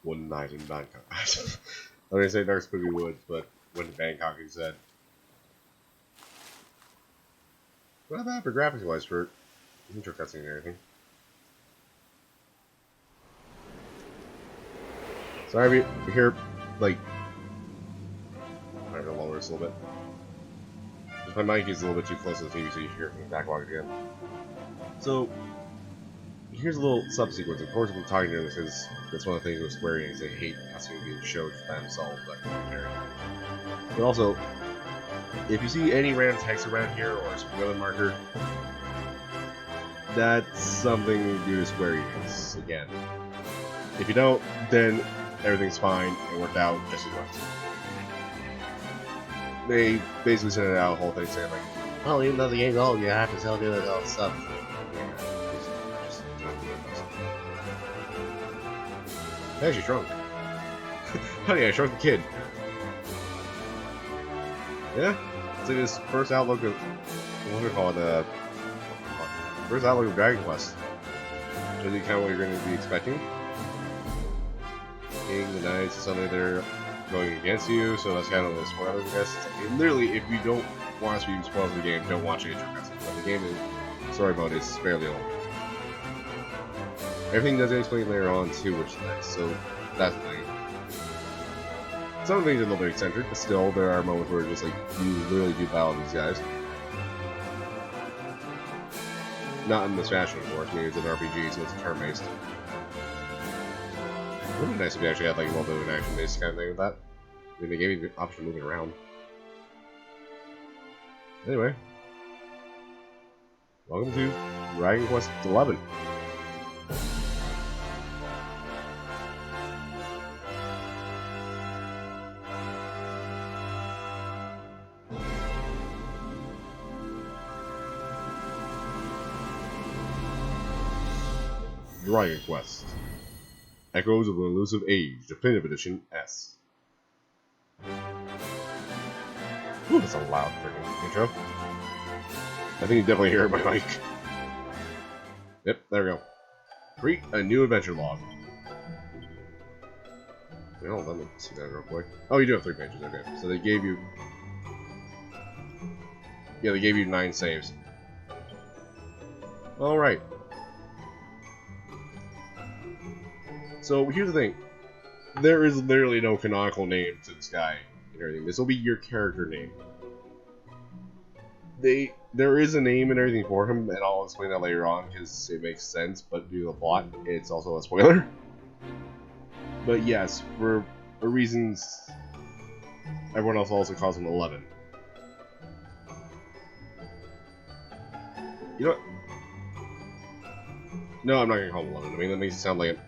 One night in Bangkok. I was gonna say Dark Spooky Woods, but went to Bangkok instead. Not bad for graphics wise for intro cutscene and everything. Sorry if you hear, like, I'm gonna lower this a little bit. Just my mic is a little bit too close to the TV, so you hear it backlog again. So, here's a little subsequence. Of course, I'm talking to them because that's one of the things with Square Enix. They hate cutscenes being showed by themselves. But also, if you see any random text around here or a spoiler marker, that's something due to Square Enix again. If you don't, then everything's fine and worked out just as well. They basically sent out a whole thing saying like, "Well, even though the game's old, you have to still do all this stuff." Hey, she shrunk. Honey, I shrunk the kid. Yeah, it's like this first outlook of what do we call it? First outlook of Dragon Quest. Shows you kind of what you're going to be expecting. King, the Knights, suddenly they're going against you, so that's kind of the spoilers, I guess. Like, literally, if you don't want to be spoiled for the game, don't watch the intro cutscene. But the game is, story mode is fairly old. Everything does get explained later on too, which is nice, so that's the thing. Some things are a little bit eccentric, but still, there are moments where just like, you literally do battle these guys. Not in this fashion, of course, I mean, it's an RPG, so it's turn-based. It would be nice if you actually had like a little bit of an action-based kind of thing with that. I mean, they gave you the option of moving around. Anyway. Welcome to Dragon Quest XI. Dragon Quest. Echoes of an Elusive Age, Definitive Edition S. Ooh, that's a loud freaking intro. I think you definitely hear it in my mic. Yep, there we go. Create a new adventure log. Well, let me see that real quick. Oh, you do have 3 pages, okay. So they gave you... Yeah, they gave you 9 saves. Alright. So here's the thing, there is literally no canonical name to this guy and everything. This will be your character name. There is a name and everything for him, and I'll explain that later on because it makes sense. But due to the plot, it's also a spoiler. But yes, for reasons, everyone else also calls him 11. You know what? No, I'm not gonna call him 11. I mean, that makes it sound like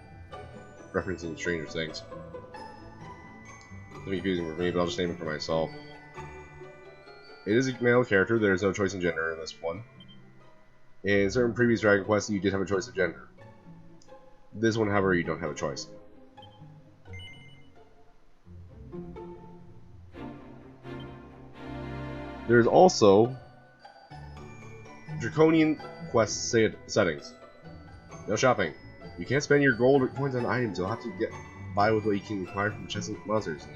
referencing Stranger Things. It's confusing for me, but I'll just name it for myself. It is a male character. There is no choice in gender in this one. In certain previous Dragon Quests, you did have a choice of gender. This one, however, you don't have a choice. There's also Draconian quest settings. No shopping. You can't spend your gold or coins on items. You'll have to buy with what you can acquire from chests and monsters.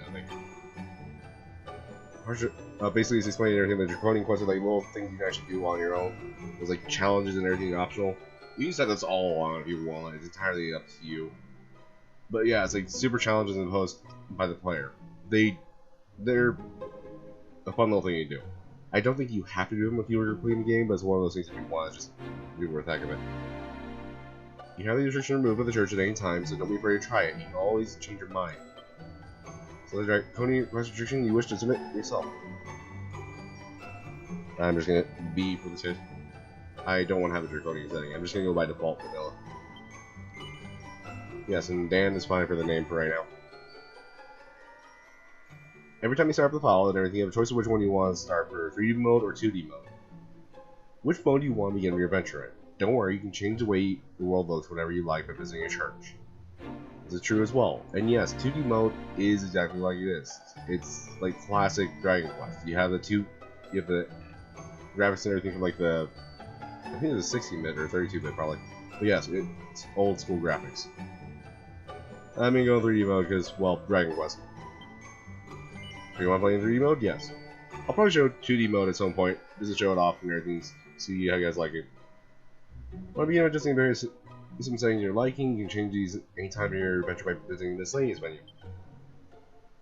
Basically, it's explaining everything. The Draconian quests are like little things you can actually do on your own. There's like challenges and everything optional. You can set this all on if you want. It's entirely up to you. But yeah, it's like super challenges imposed by the player. They're a fun little thing you do. I don't think you have to do them if you were playing the game, but it's one of those things that you want to just do for the heck of it. You have the restriction removed by the church at any time, so don't be afraid to try it. You can always change your mind. So the Draconian restriction you wish to submit yourself. I'm just gonna B for this case. I don't want to have a Draconian setting. I'm just gonna go by default vanilla. Yes, and Dan is fine for the name for right now. Every time you start up the file and everything, you have a choice of which one you want to start for 3D mode or 2D mode. Which mode do you want to begin your adventure in? Don't worry, you can change the way the world looks whenever you like by visiting a church. This is true as well. And yes, 2D mode is exactly like it is. It's like classic Dragon Quest. You have the graphics and everything from like the, I think it was 16-bit or 32-bit probably. But yes, it's old school graphics. I'm gonna go 3D mode because, well, Dragon Quest. Do you want to play in 3D mode? Yes. I'll probably show 2D mode at some point, just to show it off and everything, see how you guys like it. Want to begin with just some settings you're liking. You can change these anytime in your adventure by visiting the miscellaneous menu.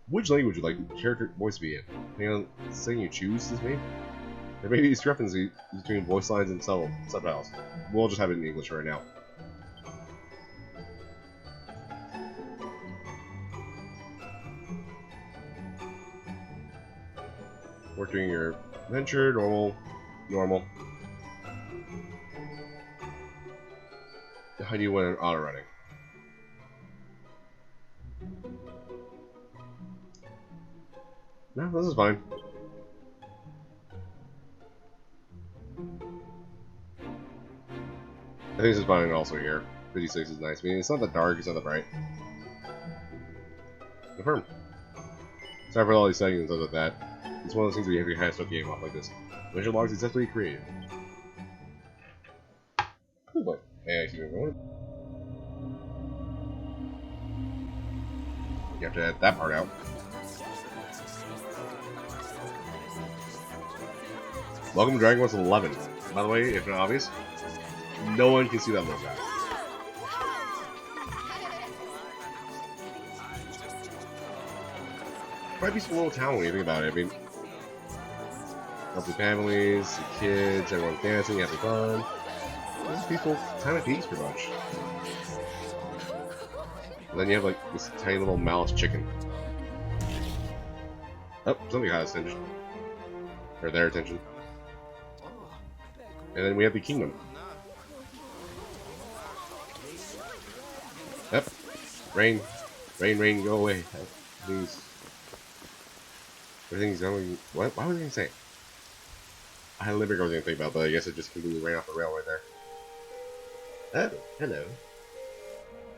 Which language would you like the character voice to be in? Depending on the setting you choose is made. There may be discrepancy between voice lines and subtitles. We'll just have it in English right now. We're doing your adventure, normal. How do you want it auto running? No, this is fine. I think this is fine also here. 56 is nice. I mean, it's not that dark, it's not that bright. Confirm. Sorry for all these settings and stuff like that. It's one of those things where you have to kind of start the game off like this. Visual logs successfully created. Cool boy. Hey, I see where we're going. You have to edit that part out. Welcome to Dragon Quest 11. By the way, if not obvious, no one can see that little guy. Might be some little town when you think about it. I mean, healthy families, the kids, everyone's dancing, having fun. This is peaceful time of peace, pretty much. And then you have like this tiny little mouse chicken. Oh, something got his attention. Or their attention. And then we have the kingdom. Yep. Rain, go away. Please. Everything's going. What? Why was I gonna say? I had a limerick I was gonna think about, but I guess it just completely ran off the rail right there. Oh, hello.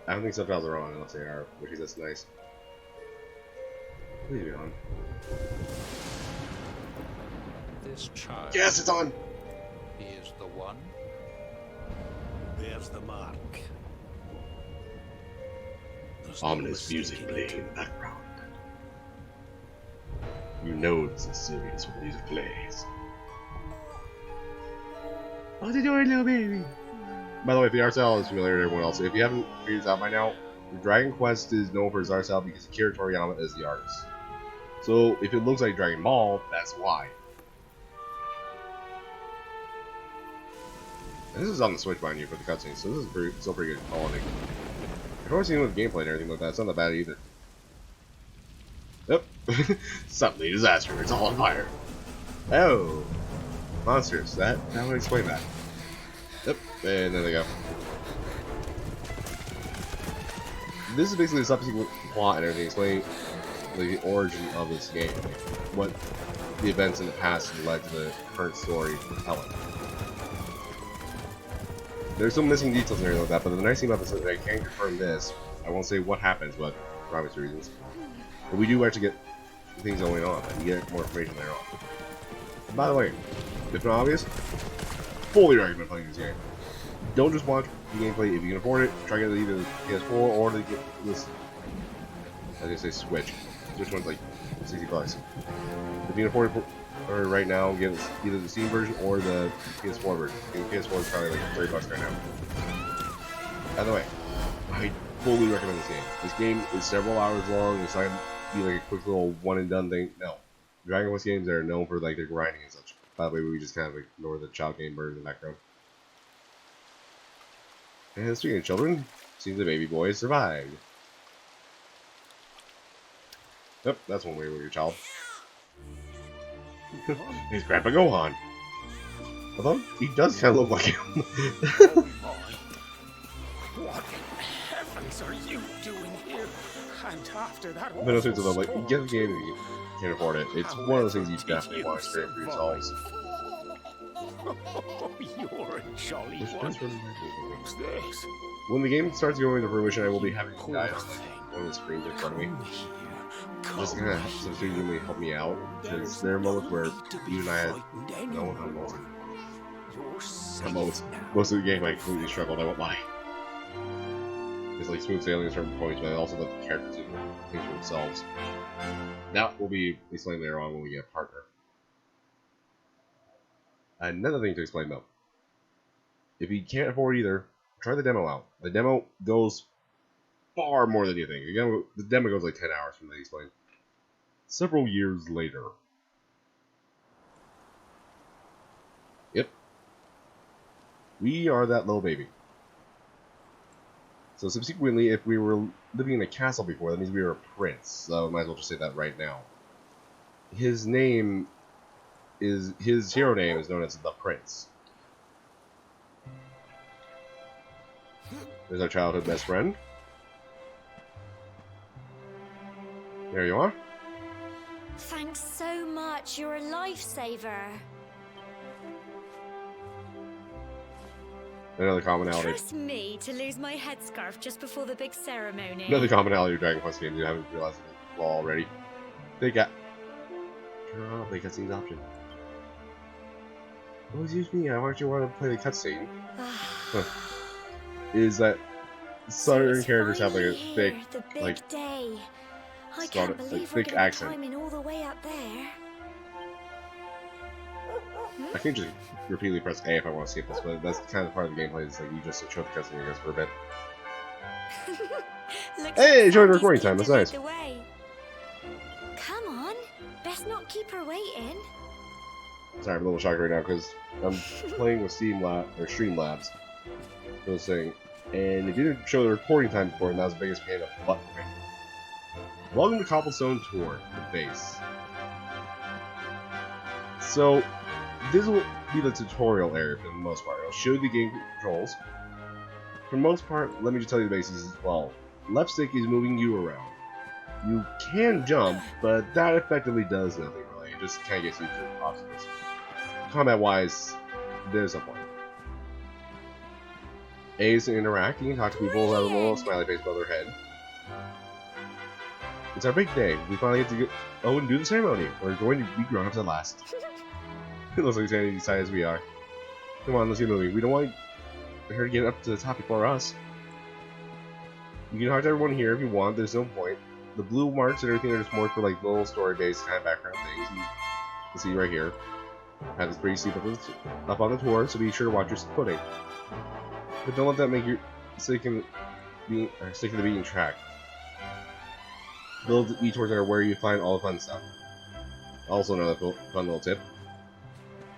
I don't think subtitles are on unless they are, which is that's nice. What are you doing? This child. Yes, it's on! He is the one. There's the mark. Ominous music playing in the background. You know this is serious when the music plays. What's he doing, little baby? By the way, if the art style is familiar to everyone else, if you haven't figured this out by now, Dragon Quest is known for its art style because Akira Toriyama is the artist. So if it looks like Dragon Ball, that's why. And this is on the Switch, mind you, for the cutscenes, so this is still pretty good quality. I've always seen it with gameplay and everything like that, it's not that bad either. Yep. Suddenly disaster, it's all on fire. Oh. Monsters, that would explain that. Yep, and there they go. This is basically the subsequent plot and everything, explaining the origin of this game. What the events in the past led to the current story for telling. There's some missing details and everything like that, but the nice thing about this is that I can confirm this. I won't say what happens, but for obvious reasons. But we do actually get things going on, and you get more information later on. And by the way, if not obvious, fully recommend playing this game. Don't just watch the gameplay. If you can afford it, try to get either the PS4 or the this. I was gonna say Switch. Switch one's like $60. If you can afford it for right now, get either the Steam version or the PS4 version. The PS4 is probably like $30 right now. By the way, I fully recommend this game. This game is several hours long. It's not gonna be like a quick little one and done thing. No, Dragon Quest games are known for like their grinding and such. By the way, we just kind of ignore the child game bird in the background. And speaking of children, seems the baby boy survived. Yep, that's one way with your child. He's Grandpa Gohan. Although, he does kind of look like him. What in heavens are you doing here? And after that, But no sense of them, like, get the game if you can't afford it. It's one of those things you definitely want to experience for yourselves. Oh, you're a jolly one. Who's this? When the game starts going into fruition, I will be having you guys on one of the screens in front of me. Just gonna subsequently help me out, because there are moments where you and I had no one on most of the game I completely struggled, I won't lie. It's like smooth sailing at certain points, but also let the characters do things for themselves. That will be explained later on when we get a partner. Another thing to explain though. If you can't afford either, try the demo out. The demo goes far more than you think. The demo goes like 10 hours from the explain. Several years later. Yep. We are that little baby. So subsequently, if we were living in a castle before, that means we were a prince. So might as well just say that right now. His hero name is known as the Prince. There's our childhood best friend. There you are. Thanks so much. You're a lifesaver. Another commonality. Trust me to lose my headscarf just before the big ceremony. Another commonality of Dragon Quest games you haven't realized it already. They got turn on play cutscenes option. Oh, excuse me, I actually want to play the cutscene. Is that certain characters have like a thick, the big like day. I start- can't believe like, we're thick gonna be accent. climbing all the way up there. I can just repeatedly press A if I want to skip this, but that's kind of part of the gameplay. Is like you just show the cutscene, I guess, for a bit. Looks Hey, like join the Sandy's recording keen time, that's to lead nice. the way. Come on, best not keep her waiting. Sorry, I'm a little shocked right now because I'm playing with Streamlabs. For this thing, and it didn't show the recording time before, and that was the biggest pain in the butt for me. Welcome to Cobblestone Tour, the base. So, this will be the tutorial area for the most part. It'll show you the game controls. For the most part, let me just tell you the basics as well. Left stick is moving you around. You can jump, but that effectively does nothing really. It just kind of gets you to obstacles. Combat-wise, there's a point. A is to interact. You can talk to people who have a little smiley face above their head. It's our big day. We finally get to go and do the ceremony. We're going to be grown-ups at last. It looks like Sandy excited as we are. Come on, let's get moving. We don't want her to get up to the top before us. You can talk to everyone here if you want. There's no point. The blue marks and everything are just more for like little story-based kind of background things. You can see right here. Have this pretty steep up on the tour, so be sure to watch your footing. But don't let that make you stick to the beaten track. Build detours are where you find all the fun stuff. Also another fun little tip.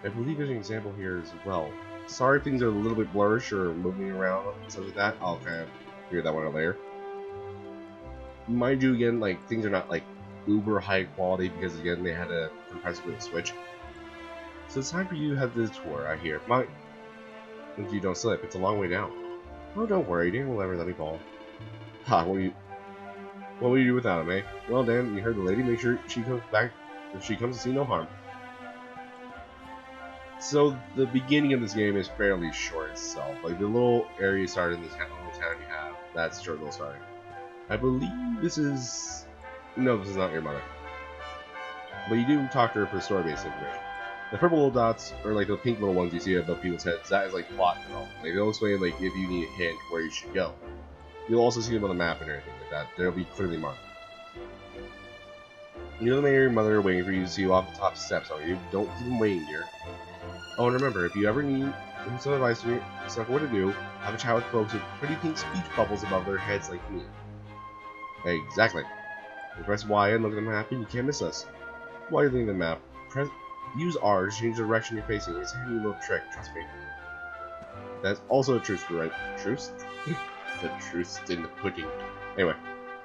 I believe there's an example here as well. Sorry if things are a little bit blurry or moving around and stuff like that. I'll kind of figure that one out later. Mind you, again, like things are not like uber high quality because again they had to compress it with a switch. So it's time for you to have this tour out here. If you don't slip, it's a long way down. Oh, don't worry, Dan will never let me fall. Ha, what will you do without him, eh? Well, Dan, you heard the lady. Make sure she comes back if she comes to see no harm. So the beginning of this game is fairly short itself. Like the little area you start in the town you have, that's short little starting. I believe this is no, this is not your mother. But you do talk to her for story-based information. The purple little dots, or like the pink little ones you see above people's heads, that is like plot development. Like they'll explain like if you need a hint where you should go. You'll also see them on the map and everything like that. They'll be clearly marked. You know the man or your mother are waiting for you to see you off the top steps, so you don't keep them waiting here. Oh, and remember, if you ever need some advice from yourself what to do, have a chat with folks with pretty pink speech bubbles above their heads like me. Exactly. You press Y and look at the map and you can't miss us. While you're looking at the map, use R to change the direction you're facing. It's a handy little trick, trust me. That's also a truth, right? Truth? The truth's in the pudding. Anyway,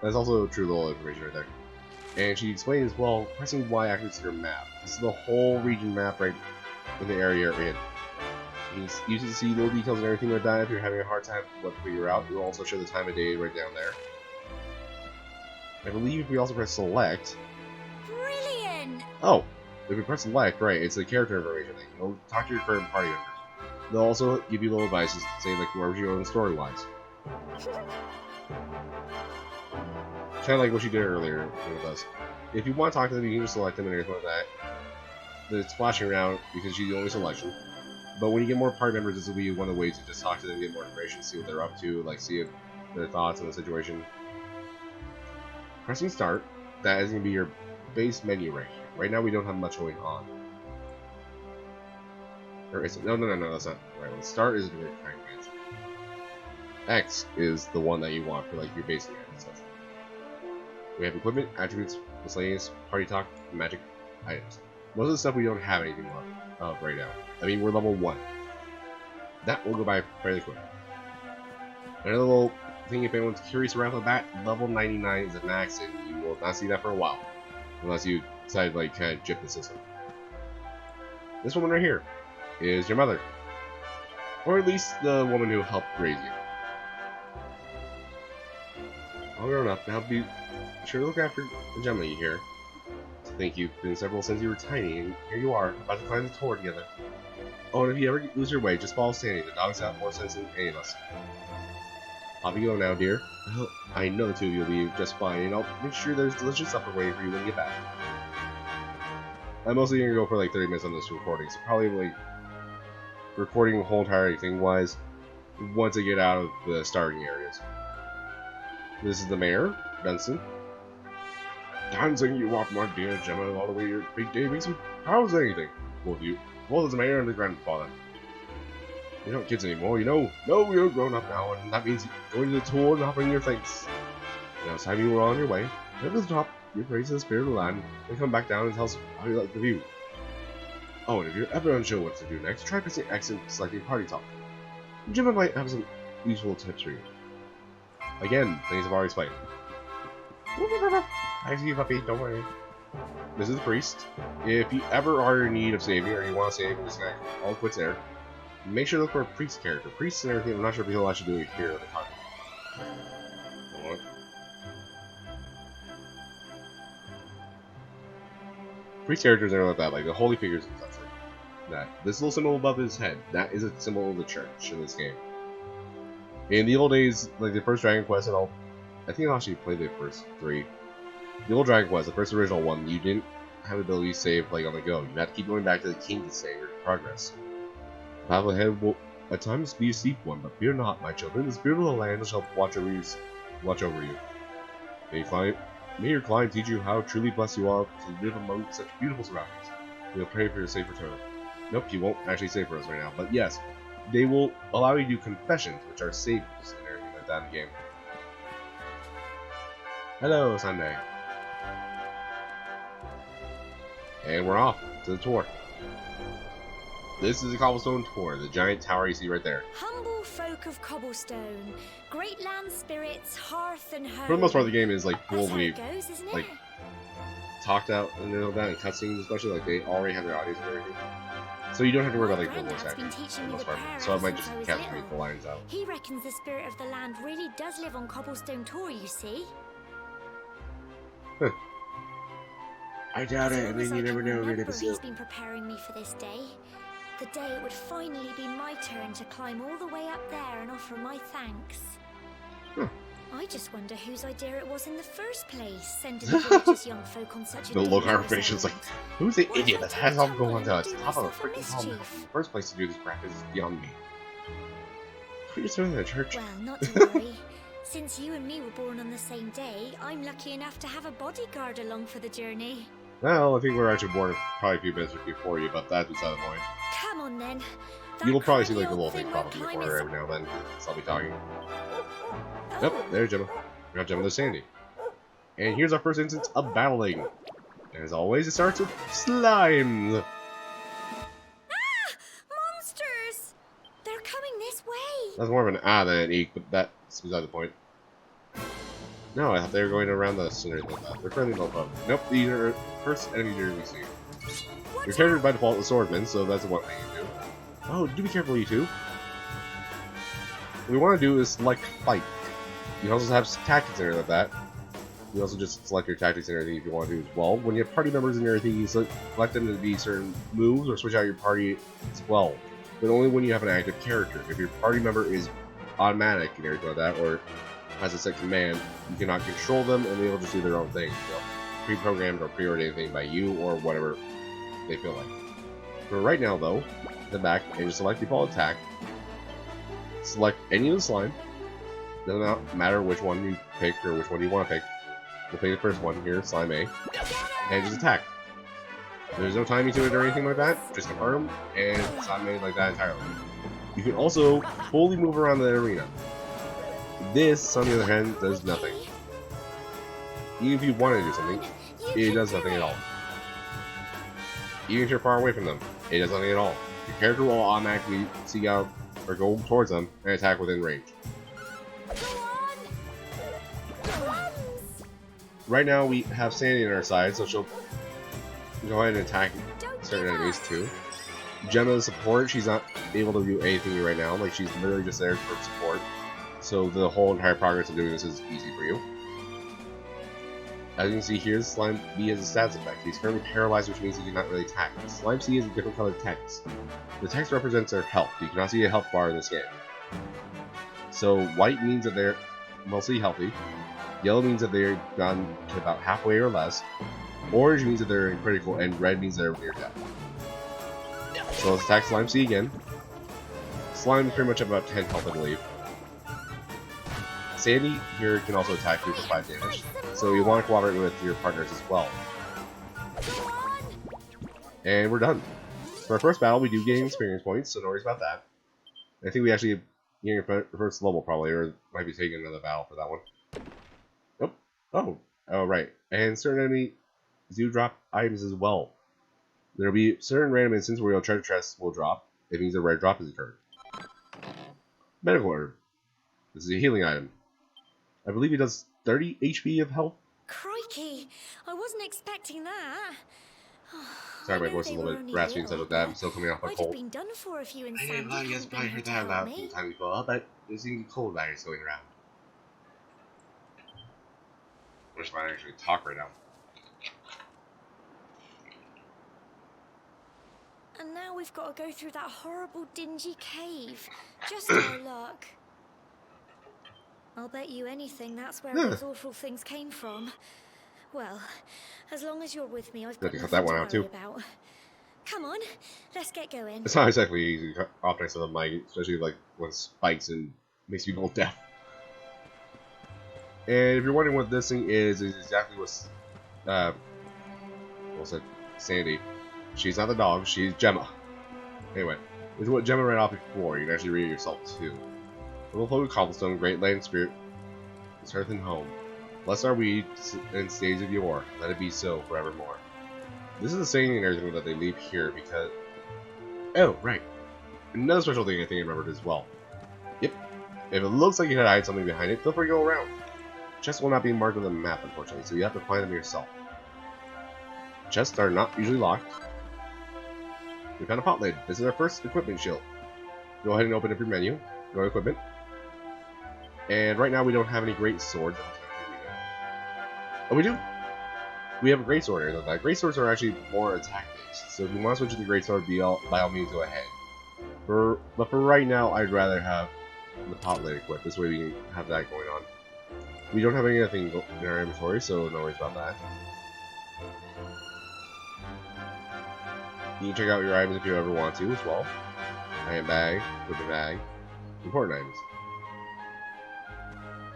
that's also a true little information right there. And she explains, well, pressing Y activates your map. This is the whole region map right in the area you're in. You can use it to see little details and everything like that if you're having a hard time what to figure out. It will also show the time of day right down there. I believe if we also press select... Brilliant! Oh! If we press select, right, it's the character information thing. You'll talk to your current party members. They'll also give you little advices to say like wherever you're going story-wise. Kind of like what she did earlier with us. If you want to talk to them, you can just select them and everything like that. It's flashing around because she's the only selection. But when you get more party members, this will be one of the ways to just talk to them, get more information, see what they're up to, like see if their thoughts on the situation. Pressing start, that is going to be your base menu right here. Right now we don't have much going on. Or is it? No, that's not right one. Start is the right answer. X is the one that you want for like your basic items. We have equipment, attributes, miscellaneous, party talk, magic items. Most of the stuff we don't have anything of right now. I mean, we're level 1. That will go by fairly quick. Another little thing, if anyone's curious around the bat, level 99 is a max, and you will not see that for a while. Unless you decide to like kind of jip the system. This woman right here is your mother. Or at least the woman who helped raise you. All grown up to help you sure to look after the gem that you hear. I think you've been several since you were tiny, and here you are, about to climb the tower together. Oh, and if you ever lose your way, just follow Sandy. The dogs have more sense than any of us. Off you go now, dear. I know the two of you will be just fine, and I'll make sure there's delicious supper waiting for you when you get back. I'm mostly gonna go for like 30 minutes on this recording, so probably like recording the whole entire thing wise once I get out of the starting areas. This is the mayor, Benson. Dancing you off, my dear Gemma, all the way to your big day makes me proud as anything. Both you, both as the mayor and the grandfather. You're not kids anymore, you know. No, you're grown up now, and that means going to the tour and offering your thanks. Now it's time you were on your way. Head to the top, give praise to the spirit of the land, and come back down and tell us how you like the view. Oh, and if you're ever unsure what to do next, try pressing X and selecting party talk. Gemma might have some useful tips for you. Again, things I've already explained. I see you, puppy, don't worry. This is the priest. If you ever are in need of saving, or you want to save and disconnect all quits there, make sure to look for a priest character. Priests and everything, I'm not sure if he'll actually do it here at the time. Priest characters are like that, like the holy figures and such like that. This little symbol above his head, that is a symbol of the church in this game. In the old days, like the first Dragon Quest and all, I think I'll actually play the first 3. The old Dragon Quest, the first original one, you didn't have the ability to save like on the go. You had to keep going back to the king to save your progress. The path ahead will at times be a steep one, but fear not, my children. The spirit of the land shall watch over you. May your climb teach you how truly blessed you are to live among such beautiful surroundings. We'll pray for your safe return. Nope, you won't actually save for us right now, but yes, they will allow you to do confessions, which are saves and everything like that in the game. Hello, Sunday. And we're off to the tour. This is the Cobblestone Tour, the giant tower you see right there. Humble folk of Cobblestone, great land spirits, hearth and home. For the most part, the game is like That's how fully it goes, isn't like it? talked out and all that, and cutscenes especially, like they already have their audios and everything. So you don't have to worry about like the voice Granddad's been acting for teaching the me most the part. prayer So I might since just I was capture little. the lines out. He reckons the spirit of the land really does live on Cobblestone Tor, you see. I doubt it. I As long mean, as you I never can know really remember, to he's been preparing me for this day. The day it would finally be my turn to climb all the way up there and offer my thanks. I just wonder whose idea it was in the first place, sending the village's young folk on such a The look on her dangerous face is like, errand. who's the What if idiot I that take has all a going on tumble to and the do top of a myself a freaking mountain? mischief? The first place to do this crap is beyond me. We're just doing it at church. Well, not to worry. Since you and me were born on the same day, I'm lucky enough to have a bodyguard along for the journey. Well, I think we're actually born probably a few minutes before you, but that's beside the point. Come on then. That You'll probably see craggy like a little old thing thing pop won't up climb before is- every now and then, so I'll be talking. Oh. Yep, there's Gemma. We got Gemma, there's Sandy. And here's our first instance of battling. And as always, it starts with slime. Ah! Monsters! They're coming this way. That's more of an than an eek, but that's beside the point. No, I thought they were going around us and everything like that. They're friendly, no problem. Nope, these are first enemies we see. Watch Your character out. by default is swordsman, so that's one thing you do. Oh, do be careful, you two. What we want to do is select fight. You also have tactics and everything like that. You also just select your tactics and everything if you want to do as well. When you have party members and everything, you select them to be certain moves or switch out your party as well. But only when you have an active character. If your party member is automatic and everything like that, or has a set command, you cannot control them and they'll just do their own thing. You know, pre-programmed or pre-ordained thing by you or whatever they feel like. For right now though, the back and just select default attack. Select any of the slime. Doesn't matter which one you pick or which one you want to pick. We'll pick the first one here, Slime A, and just attack. There's no timing to it or anything like that, just confirm, and Slime A like that entirely. You can also fully move around the arena. This, on the other hand, does nothing. Even if you want to do something, it does nothing at all. Even if you're far away from them, it does nothing at all. Your character will automatically seek out or go towards them and attack within range. Right now we have Sandy on our side, so she'll go ahead and attack certain enemies too. Gemma's support, she's not able to do anything right now, like she's literally just there for support. So the whole entire progress of doing this is easy for you. As you can see here, Slime B has a stats effect. He's currently paralyzed, which means he cannot really attack. Slime C has a different colored text. The text represents their health. You cannot see a health bar in this game. So white means that they're mostly healthy. Yellow means that they're gone to about halfway or less. Orange means that they're in critical, and red means they're near death. So let's attack Slime C again. Slime is pretty much about 10 health, I believe. Sandy here can also attack you for 5 damage, so you want to cooperate with your partners as well. And we're done. For our first battle, we do gain experience points, so no worries about that. I think we actually gain our first level probably, or might be taking another battle for that one. Nope. Oh, right. And certain enemies do drop items as well. There'll be certain random instances where your treasure chests will drop. It means a rare drop has occurred. Medical herb. This is a healing item. I believe it does 30 HP of health. Crikey, I wasn't expecting that. Sorry, my voice is a little bit raspy and stuff like that. I'm still coming off my I'd cold. have been done for if you and I Sandy know, you guys hadn't probably been heard here that to loud help from me. the time before, but there's even cold virus going around. I wish I might actually talk right now. And now we've got to go through that horrible, dingy cave. Just our luck. I'll bet you anything that's where those awful things came from. Well, as long as you're with me, I've got Cut nothing that one to out worry too. about. Come on, let's get going. It's not exactly easy to off next to the mic, especially like when it spikes and makes people deaf. And if you're wondering what this thing is exactly what's what's it? Sandy. She's not the dog, she's Gemma. Anyway, this is what Gemma read off before. You can actually read it yourself too. Little folk of cobblestone, great land spirit, this earth and home. Blessed are we in days of yore, let it be so forevermore. This is the saying and everything that they leave here because... Oh, right. Another special thing I think I remembered as well. Yep. If it looks like you had to hide something behind it, feel free to go around. Chests will not be marked on the map, unfortunately, so you have to find them yourself. Chests are not usually locked. We found a pot lid. This is our first equipment shield. Go ahead and open up your menu. Go to equipment. And right now we don't have any great swords. Oh, we do! We have a great sword here. Great swords are actually more attack based, so if you want to switch to the great sword, by all means go ahead. But for right now, I'd rather have the pot lid equipped. This way we can have that going on. We don't have anything in our inventory, so no worries about that. You can check out your items if you ever want to as well. Item bag, equipment bag, important items.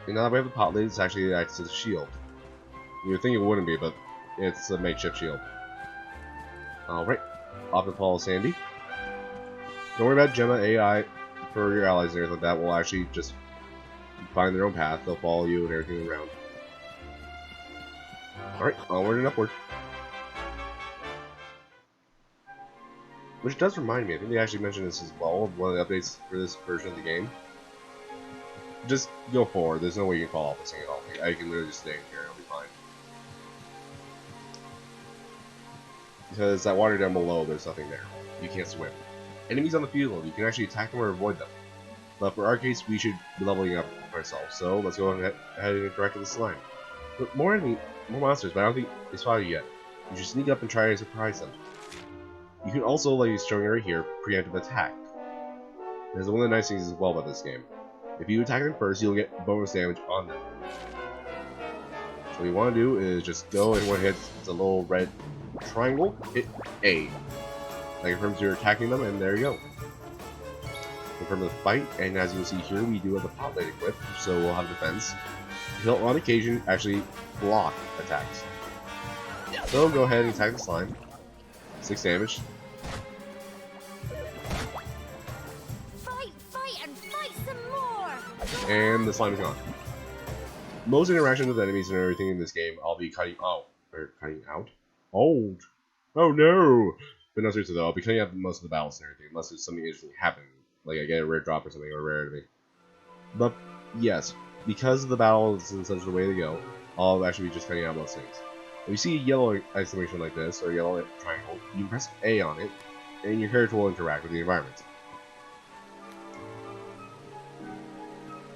And now that we have the pot lid, it's actually acts as a shield. You would think it wouldn't be, but it's a makeshift shield. Alright, off to follow Sandy. Don't worry about Gemma AI for your allies and everything like that. Will actually just find their own path. They'll follow you and everything around. Alright, onward and upward. Which does remind me, I think they actually mentioned this as well, one of the updates for this version of the game. Just go forward, there's no way you can fall off this thing at all. I can literally just stay in here and I'll be fine. Because that water down below, there's nothing there. You can't swim. Enemies on the field, you can actually attack them or avoid them. But for our case, we should be leveling up ourselves, so let's go ahead and interact with the slime. But more monsters, but I don't think they spotted you yet. You should sneak up and try to surprise them. You can also, like it's showing right here, preemptive attack. There's one of the nice things as well about this game. If you attack them first, you'll get bonus damage on them. So what you want to do is just go and when it hits the little red triangle, hit A. That confirms you're attacking them, and there you go. confirm the fight, and as you can see here, we do have the pot-light equipped, so we'll have defense. He'll, on occasion, actually block attacks. So go ahead and attack the slime. 6 damage. Fight and fight some more! And the slime is gone. Most interactions with enemies and everything in this game, I'll be cutting out. Or cutting out? Oh no! But no, seriously though, I'll be cutting out most of the battles and everything, unless there's something interesting happening. Like I get a rare drop or something, or a rare enemy. But, yes, because the battle is in such a way to go, I'll actually be just cutting out most things. If you see a yellow exclamation like this, or a yellow triangle, you can press A on it, and your character will interact with the environment.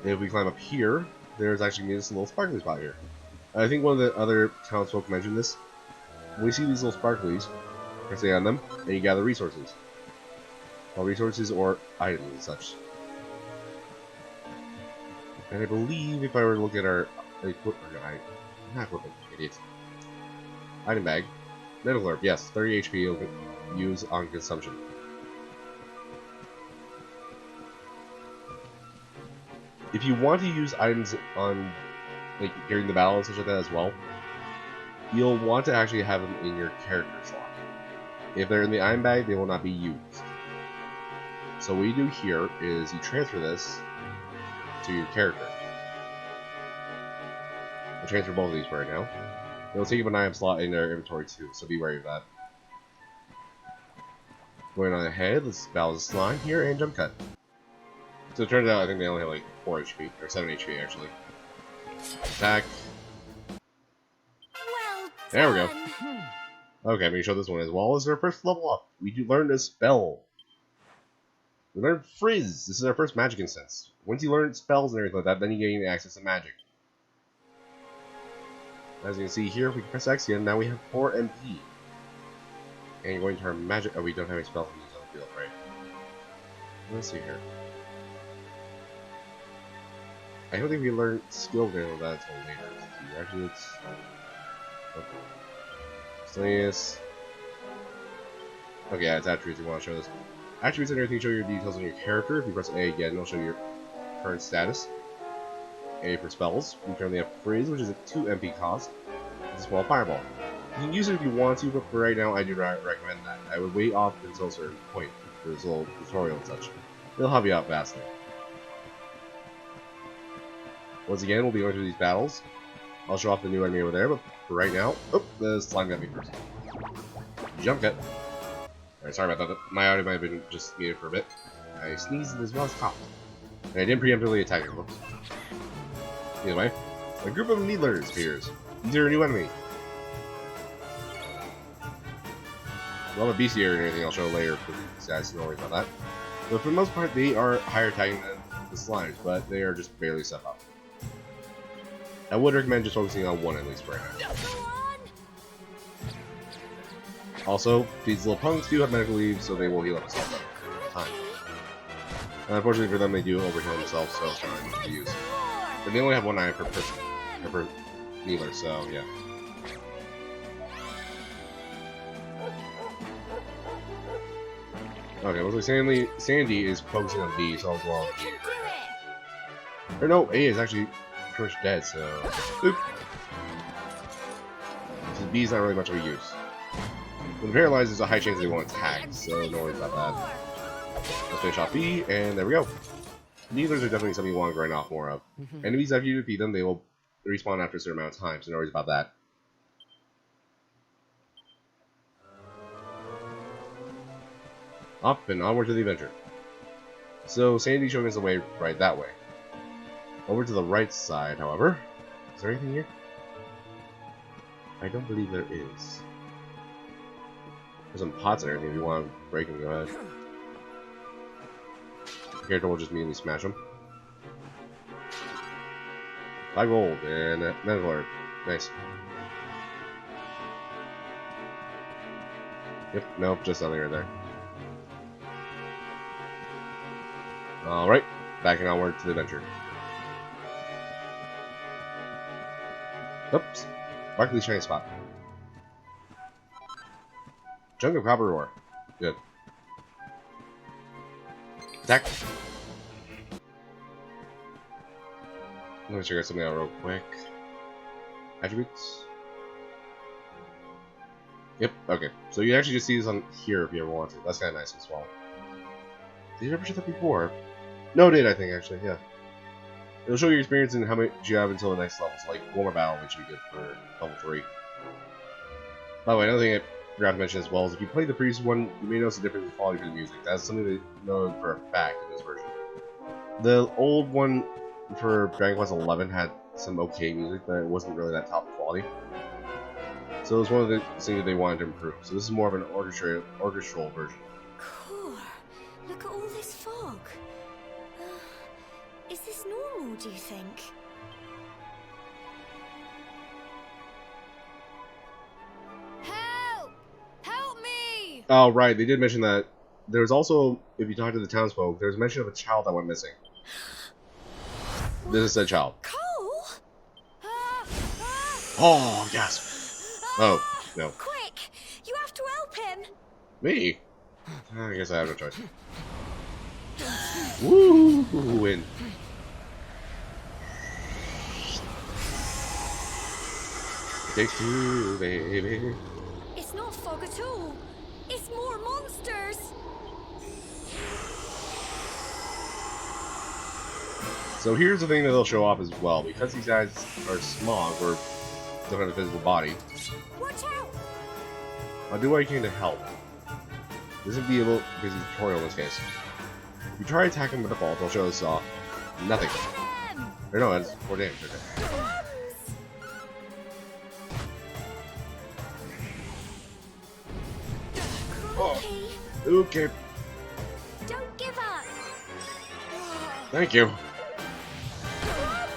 If we climb up here, there's actually this little sparkly spot here. I think one of the other townsfolk mentioned this. When we see these little sparklies, press A on them, and you gather resources. Well, resources or items and such. And I believe if I were to look at our item bag, medical herb, yes, 30 HP you'll use on consumption. If you want to use items on, like, during the battle and such like that as well, you'll want to actually have them in your character slot. If they're in the item bag, they will not be used. So what you do here is you transfer this to your character. I'll transfer both of these for right now. It'll take up an item slot in their inventory too, so be wary of that. Going on ahead, let's battle the slime here and jump cut. So it turns out I think they only have like 4 HP, or 7 HP actually. Attack. Well There we go. done. Okay, I'm going to show this one as well. This is our first level up. We learned a spell. We learned Frizz. This is our first magic instance. Once you learn spells and everything like that, then you gain access to magic. As you can see here, if we can press X again, now we have 4 MP. And going to our magic. Oh, we don't have any spells to use on the field, right? Let's see here. I don't think we learned skill variant of that until later. Actually, it's. Miscellaneous. Okay, yeah, it's attributes. You want to show this. Attributes and everything show your details on your character. If you press A again, it'll show your current status. A for spells. We currently have Freeze, which is a 2 MP cost. It's a small fireball. You can use it if you want to, but for right now, I do not recommend that. I would wait off until a certain point for this little tutorial and such. It'll help you out vastly. Once again, we'll be going through these battles. I'll show off the new enemy over there, but for right now, oh, the slime got me first. Jump cut. Alright, sorry about that. My audio might have been just muted for a bit. I sneezed as well as coughed. And I didn't preemptively attack it. Whoops. Either way, a group of needlers appears. These are a new enemy. We'll have a bestiary and everything I'll show later for these guys, so don't worry about that. But for the most part, they are higher attacking than the slimes, but they are just barely step up. I would recommend just focusing on one at least for right now. Also, these little punks do have medical leave, so they will heal up themselves over time. Unfortunately for them, they do overheal themselves, so it's not much to use. But they only have 1 item per person, or per healer, so yeah. Okay, looks like Sandy is focusing on B, so I'll go on B. Or no, A is actually pretty much dead, so. Oop! So B is not really much of a use. When paralyzed, there's a high chance they won't attack, so no worries about that. Let's finish off B, and there we go. Needlers are definitely something you want to grind off more of. Enemies, after you defeat them, they will respawn after a certain amount of time, so no worries about that. Up and onward to the adventure. So, Sandy's showing us the way right that way. Over to the right side, however. Is there anything here? I don't believe there is. There's some pots and everything. If you want to break them, go ahead. The character will just immediately smash them. 5 gold and medical herb. Nice. Yep, nope, just nothing right there. Alright, backing onward to the adventure. Oops. Sparkly shiny spot. Chunk of copper ore. Good. Attack. Let me check out something out real quick. Attributes. Yep, okay. So you actually just see this on here if you ever want to. That's kind of nice as well. Did you ever show that before? No, it did, I think, actually, yeah. It'll show your experience and how much you have until the next level. So, like, one more battle, which should be good for level 3. By the way, another thing I forgot to mention as well is if you play the previous one, you may notice a difference in quality for the music. That's something that you know for a fact in this version. The old one for Dragon Quest XI had some okay music, but it wasn't really that top quality. So it was one of the things that they wanted to improve. So this is more of an orchestral version. Cool. Look at all this fog. Is this normal, do you think? Help! Help me! Oh, right. They did mention that. There was also, if you talk to the townsfolk, there's mention of a child that went missing. This is said child. Cole? Oh, gasp. Oh, no. Quick! You have to help him! Me? I guess I have no choice. Woo! Win. Takes two, baby. It's not fog at all. It's more monsters. So here's the thing that they'll show off as well. Because these guys are smog or don't have a physical body, Watch out! I'll do what I can to help. This would be a little busy tutorial in this case. If you try attacking with the default, they'll show us off nothing. Them! Or no, that's 4 damage. Okay. Crikey. Okay, Don't give up. thank you.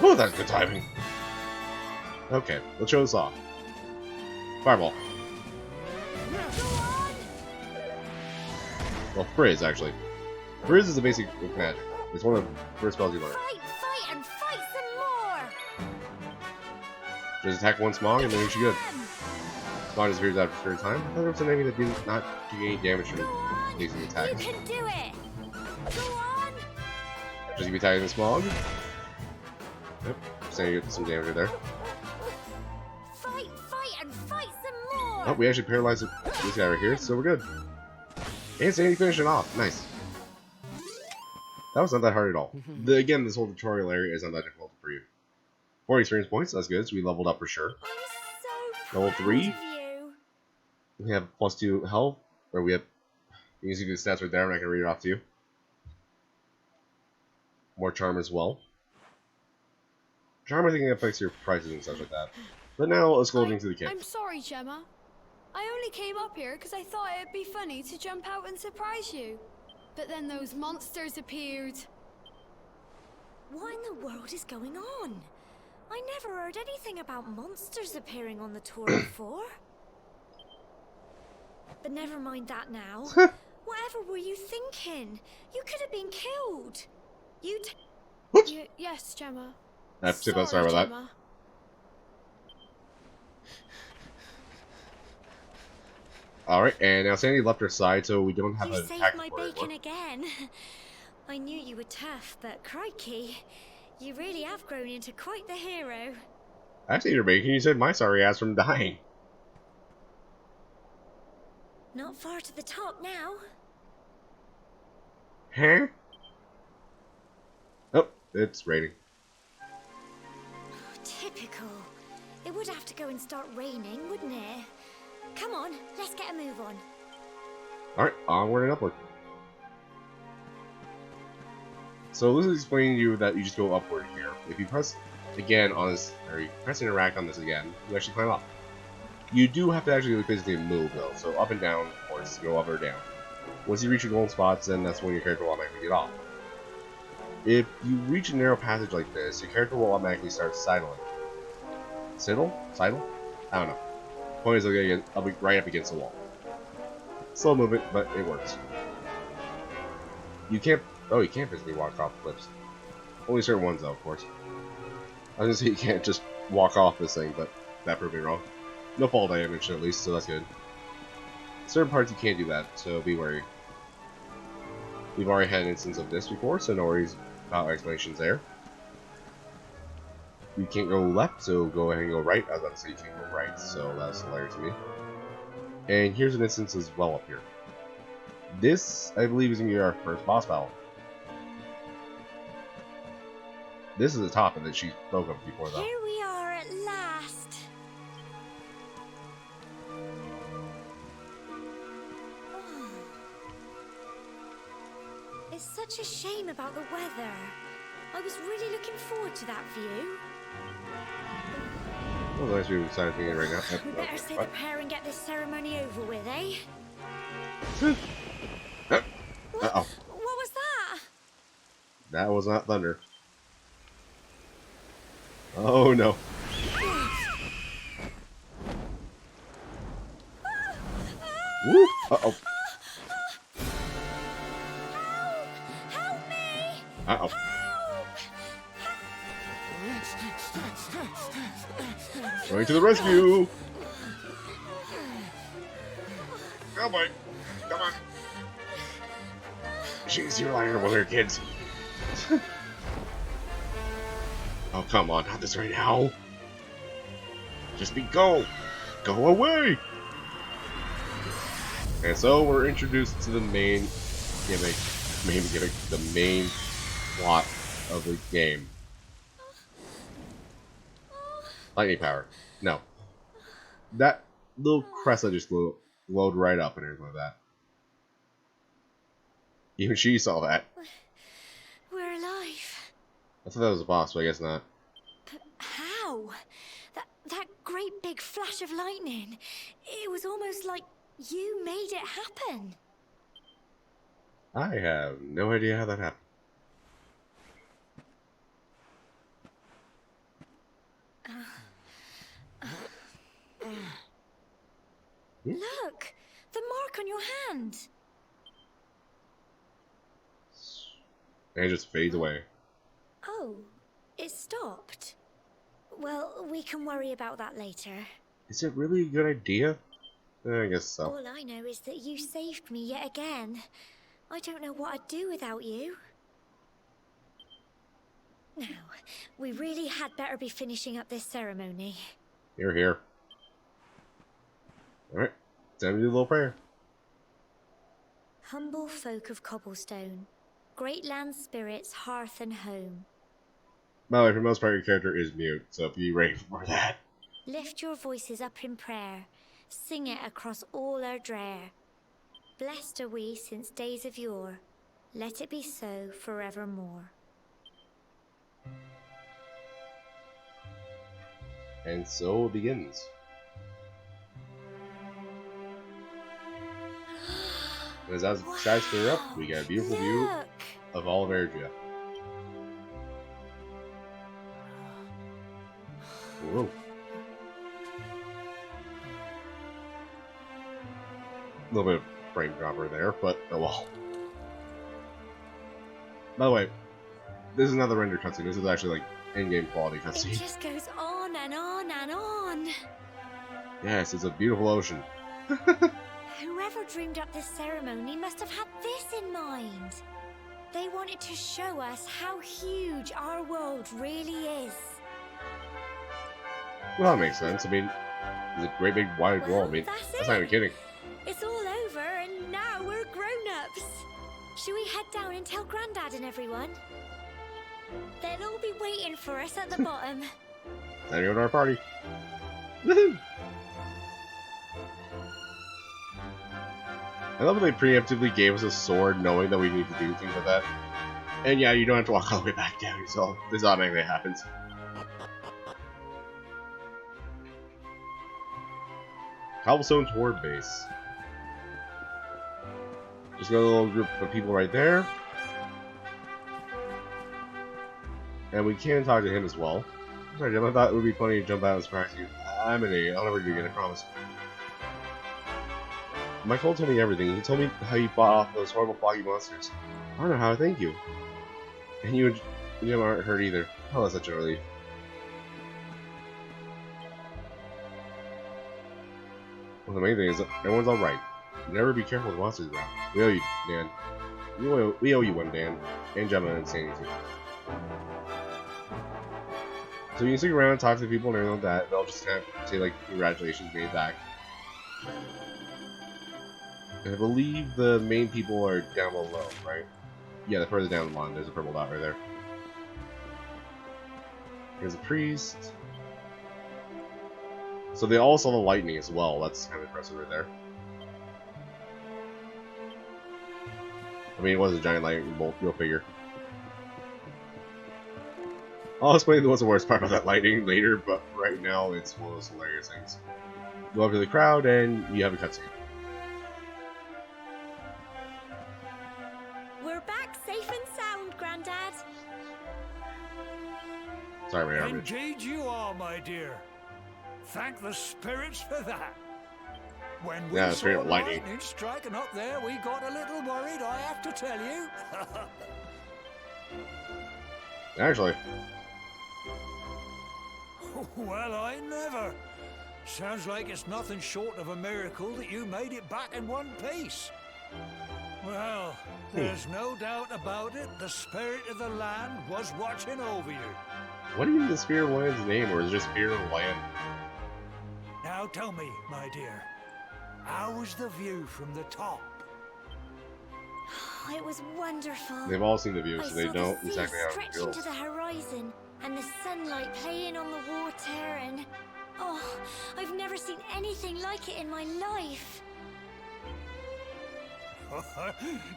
Oh, that's good timing. Okay, let's show this off. Fireball. Go on. Well, Frizz, actually. Frizz is a basic with magic. It's one of the first spells you learn. Fight, and fight some more. Just attack one smog and then you're good. Them. Smog disappears after a certain time. I thought there was an enemy that did not do any damage from Go on. using You attacks. can do it. Go on. Just keep attacking the smog. Yep, saying you get some damage there. Fight, and fight some more. Oh, we actually paralyzed this guy right here, so we're good. And Sandy finished it off. Nice. That was not that hard at all. Again, this whole tutorial area is not that difficult for you. 4 experience points, that's good, so we leveled up for sure. I'm so Level proud 3. of you. We have +2 health, or we have, you can see the stats right there, I'm not going to read it off to you. More charm as well. Charm, I think, affects your prices and such like that. But now, let's go into the camp. I'm sorry, Gemma. I only came up here because I thought it'd be funny to jump out and surprise you. But then those monsters appeared. What in the world is going on? I never heard anything about monsters appearing on the tour before. But never mind that now. Whatever were you thinking? You could have been killed. Yes, Gemma. Sorry about that. Gemma. Alright, and now Sandy left her side, so we don't have You an saved attack my for it bacon anymore. again. I knew you were tough, but crikey, you really have grown into quite the hero. I saved your bacon, you saved my sorry ass from dying. Not far to the top now. Huh? Oh, it's raining. Typical. It would have to go and start raining, wouldn't it? Come on, let's get a move on. Alright, onward and upward. So this is explaining to you that you just go upward here. If you press again on this, or you press interact on this again, you actually climb up. You do have to actually physically move though, so up and down, of course, go up or down. Once you reach your golden spots, then that's when your character will automatically get off. If you reach a narrow passage like this, your character will automatically start sidling. Sidle? Sidle? I don't know. Point is, I'll be right up against the wall. Slow movement, but it works. You can't. Oh, you can't physically walk off cliffs. Only certain ones, though, of course. I was gonna say you can't just walk off this thing, but that proved me wrong. No fall damage, at least, so that's good. Certain parts you can't do that, so be wary. We've already had an instance of this before, so no worries about explanations there. You can't go left, so go ahead and go right. I was about to say you can't go right, so that's hilarious to me. And here's an instance as well up here. This, I believe, is going to be our first boss battle. This is the top that she spoke of before, though. Here we are at last. It's such a shame about the weather. I was really looking forward to that view. Well, nice we decided to right now. We better say the prayer and get this ceremony over with, eh? Uh-oh. What was that? That was not thunder. Oh no. Woo! Uh-oh. Help me! Uh-oh. Going to the rescue! Oh boy. Come on. She's your liar with her kids. Oh, come on. Not this right now. Just go. Go away. And so we're introduced to the main gimmick, the main plot of the game. Lightning power. No. That little crest that just glowed right up and everything like that. Even she saw that. We're alive. I thought that was a boss, but I guess not. But how? That great big flash of lightning. It was almost like you made it happen. I have no idea how that happened. Look! The mark on your hand! And it just fades away. Oh, it stopped. Well, we can worry about that later. Is it really a good idea? I guess so. All I know is that you saved me yet again. I don't know what I'd do without you. Now, we really had better be finishing up this ceremony. Here. Alright, time to do a little prayer. Humble folk of cobblestone, great land spirits, hearth and home. By the way, for the most part, your character is mute, so be ready for that. Lift your voices up in prayer, sing it across all our drear. Blessed are we since days of yore, let it be so forevermore. And so it begins. As the skies clear up, we get a beautiful view Look! of all of Erdrea. Whoa. A little bit of frame dropper there, but oh well. By the way, this is not the render cutscene. This is actually like in-game quality It cutscene. just goes on and on and on. Yes, it's a beautiful ocean. Whoever dreamed up this ceremony must have had this in mind. They wanted to show us how huge our world really is. Well, that makes sense. I mean, it's a great big wide Well, world. I mean, that's that's not even kidding. It's all over and now we're grown-ups. Should we head down and tell Grandad and everyone? They'll all be waiting for us at the bottom. Time to go to our party. Woohoo! I love that they preemptively gave us a sword knowing that we need to do things like that. And yeah, you don't have to walk all the way back down, so this automatically happens. Cobblestone toward base. Just got a little group of people right there. And we can talk to him as well. Sorry, Jim, I thought it would be funny to jump out and surprise you. I'm an idiot. I'll never do it again, I promise. Michael told me everything. He told me how you fought off those horrible foggy monsters. I don't know how to thank you. And you and Jim aren't hurt either. Oh, that's such a relief. Well, the main thing is that everyone's alright. Never be careful with monsters around. We owe you, Dan. We owe you one, Dan. And Gemma and Sandy too. So you can stick around and talk to people and everything like that. They'll just kind of say like, congratulations, made it back. And I believe the main people are down below, right? Yeah, they're further down the line. There's a purple dot right there. Here's a priest. So they all saw the lightning as well. That's kind of impressive right there. I mean, it was a giant lightning bolt, real figure. I'll explain what's the worst part about that lightning later, but right now it's one of those hilarious things. Go up to the crowd and you have a cutscene. We're back safe and sound, Grandad. Sorry, my armor. Indeed you are, my dear. Thank the spirits for that. When we Yeah, saw spirit lightning. striking up there, we got a little worried, I have to tell you. Actually, Well, I never. Sounds like it's nothing short of a miracle that you made it back in one piece. Well, there's no doubt about it, the spirit of the land was watching over you. what do you mean the Spirit of the Land's name, or is it just Spirit of the Land? Now tell me, my dear, how was the view from the top? It was wonderful. They've all seen the view, I so they saw know the sea exactly how it stretching feels. to the horizon, and the sunlight playing on the water, and oh, I've never seen anything like it in my life.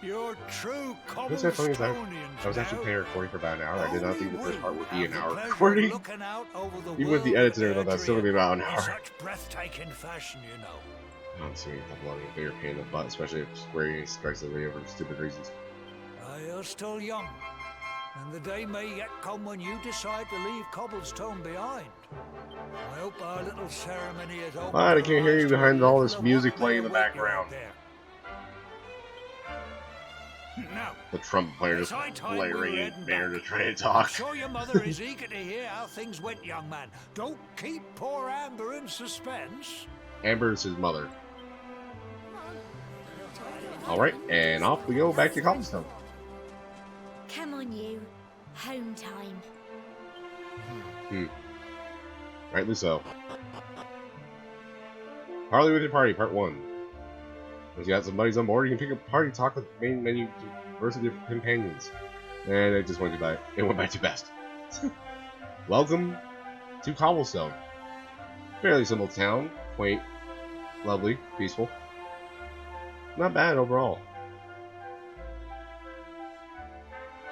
You're true What's so funny is I was actually playing recording for about an hour. I did not think the first part would be an hour recording. Even with the edits and everything, that's still gonna be about an hour. Such breathtaking fashion, you know. I'm seeing a bloody bigger pain in the butt, especially if Square Enix strikes the video for stupid reasons. You're still young, and the day may yet come when you decide to leave Cobblestone behind. I hope our little ceremony is over. I can't hear you behind all this music playing in the background. Now, The trumpet player just blaring in there to try to talk. I'm sure your mother is eager to hear how things went, young man. Don't keep poor Amber in suspense. Amber is his mother. Alright, and off we go back to Cobblestone. Come on, you. Home time. Rightly so. Harley with your party, part 1. Once you got some buddies on board, you can pick a party, talk with the main menu, versus your companions. And it just went by too fast. Welcome to Cobblestone. Fairly simple town, quaint, lovely, peaceful. Not bad overall.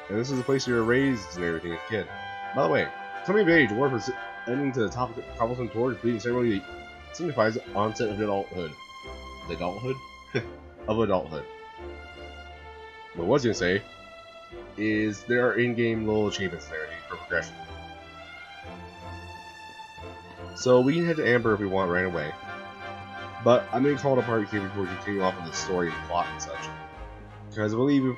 And this is the place you were raised and everything as a kid. By the way, coming of age, or for ending to the top of the Cobblestone Tour, completing ceremony that signifies the onset of adulthood. The adulthood? Of adulthood. What I was going to say is there are in-game little achievements there for progression. So we can head to Amber if we want right away. But I'm going to call it a party here before we continue off with the story and plot and such. Because I believe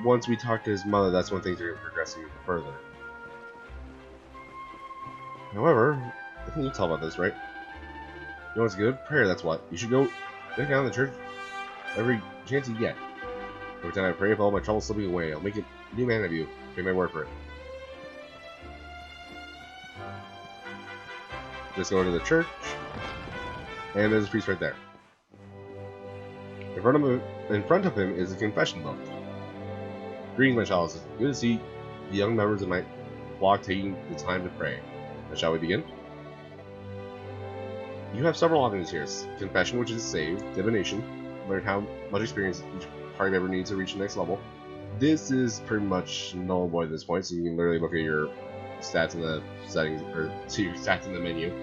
once we talk to his mother, that's when things are going to progress even further. However, I think you tell about this, right? You know what's good? Prayer, that's what. You should go back down to the church every chance you get. Every time I pray, if all my troubles slipping away, I'll make a new man of you. Take my word for it. Just go to the church, and there's a priest right there. In front of him is a confession book. Greetings, my child. It's good to see the young members of my flock taking the time to pray. Now, shall we begin? You have several options here. Confession, which is save, divination, learn how much experience each party member needs to reach the next level. This is pretty much null and void at this point, so you can literally look at your stats in the settings, or see your stats in the menu.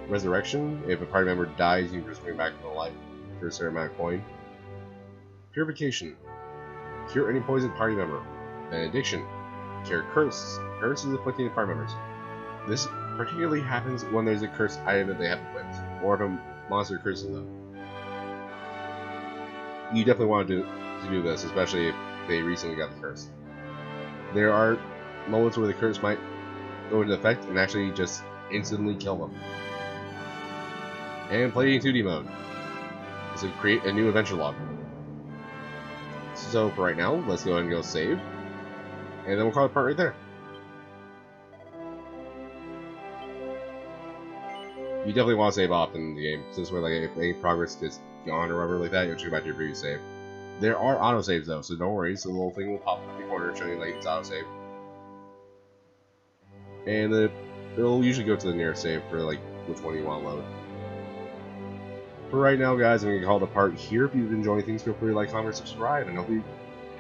Resurrection, if a party member dies, you can just bring back to life for a certain amount of coin. Purification, cure any poisoned party member. Benediction, cure curses afflicting party members. This particularly happens when there's a cursed item that they have equipped, or if a monster curses them. You definitely want to do this, especially if they recently got the curse. There are moments where the curse might go into effect and actually just instantly kill them. And playing 2D mode. So create a new adventure log. So for right now, let's go ahead and go save. And then we'll call it part right there. you definitely want to save off in the game. Since like if any progress gets gone or whatever like that, you'll check back to your previous save. There are autosaves though, so don't worry. So the little thing will pop up in the corner showing you like it's autosave. And it'll usually go to the nearest save for like which one you want to load. For right now, guys, I'm going to call it a part here. If you've enjoyed things, feel free to like, comment, subscribe, and hopefully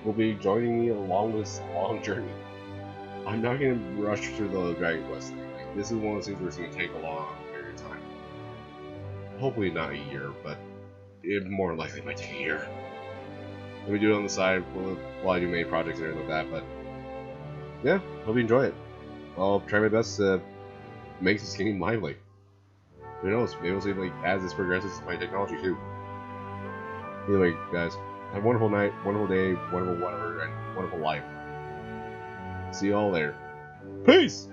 will be joining me along this long journey. I'm not going to rush through the Dragon Quest thing. Like, this is one of those things where it's going to take a long period of time. Hopefully not a year, but it more likely might take a year. Let me do it on the side while I do main projects and everything like that, but yeah, hope you enjoy it. I'll try my best to make this game lively. Who knows, maybe we'll see like as this progresses my technology too. Anyway, guys, have a wonderful night, wonderful day, wonderful whatever, and wonderful life. See you all later. Peace!